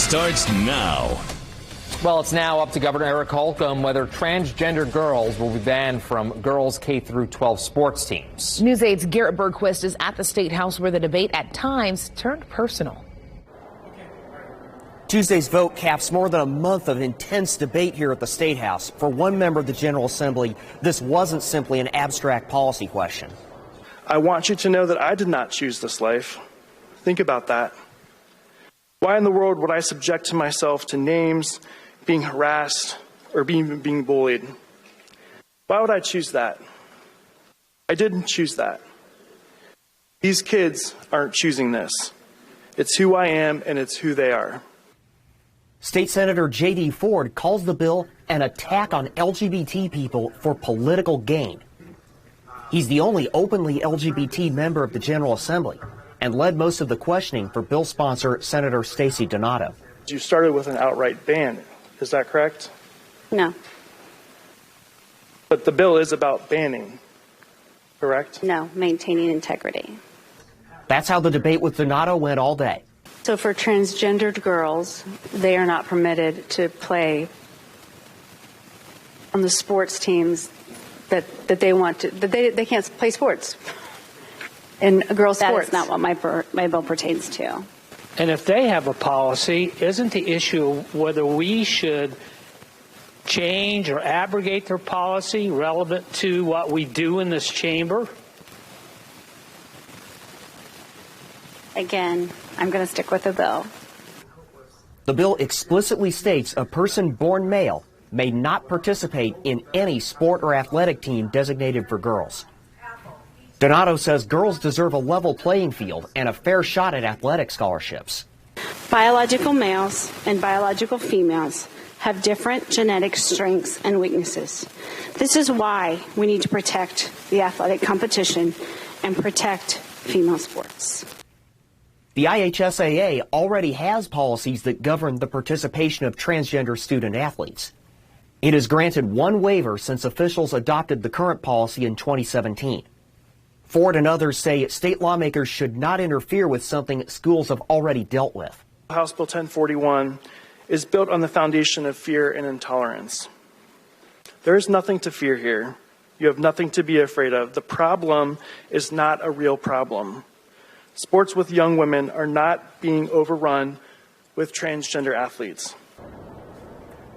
starts now. Well, it's now up to Governor Eric Holcomb whether transgender girls will be banned from girls K through 12 sports teams. News 8's Garrett Bergquist is at the State House where the debate at times turned personal. Tuesday's vote caps more than a month of intense debate here at the State House. For one member of the General Assembly, this wasn't simply an abstract policy question. I want you to know that I did not choose this life. Think about that. Why in the world would I subject myself to names, being harassed, or being bullied? Why would I choose that? I didn't choose that. These kids aren't choosing this. It's who I am and it's who they are. State Senator J.D. Ford calls the bill an attack on LGBT people for political gain. He's the only openly LGBT member of the General Assembly and led most of the questioning for bill sponsor Senator Stacey Donato. You started with an outright ban. Is that correct? No. But the bill is about banning, correct? No, maintaining integrity. That's how the debate with Donato went all day. So for transgendered girls, they are not permitted to play on the sports teams that they want to, that they can't play sports in girls' sports. That is not what my bill pertains to. And if they have a policy, isn't the issue whether we should change or abrogate their policy relevant to what we do in this chamber? Again, I'm going to stick with the bill. The bill explicitly states a person born male may not participate in any sport or athletic team designated for girls. Donato says girls deserve a level playing field and a fair shot at athletic scholarships. Biological males and biological females have different genetic strengths and weaknesses. This is why we need to protect the athletic competition and protect female sports. The IHSAA already has policies that govern the participation of transgender student athletes. It has granted one waiver since officials adopted the current policy in 2017. Ford and others say state lawmakers should not interfere with something schools have already dealt with. House Bill 1041 is built on the foundation of fear and intolerance. There is nothing to fear here. You have nothing to be afraid of. The problem is not a real problem. Sports with young women are not being overrun with transgender athletes.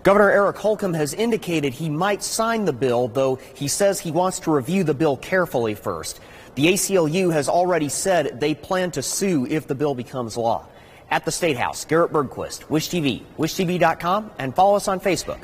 Governor Eric Holcomb has indicated he might sign the bill, though he says he wants to review the bill carefully first. The ACLU has already said they plan to sue if the bill becomes law. At the State House, Garrett Bergquist, Wish TV, wishtv.com, and follow us on Facebook.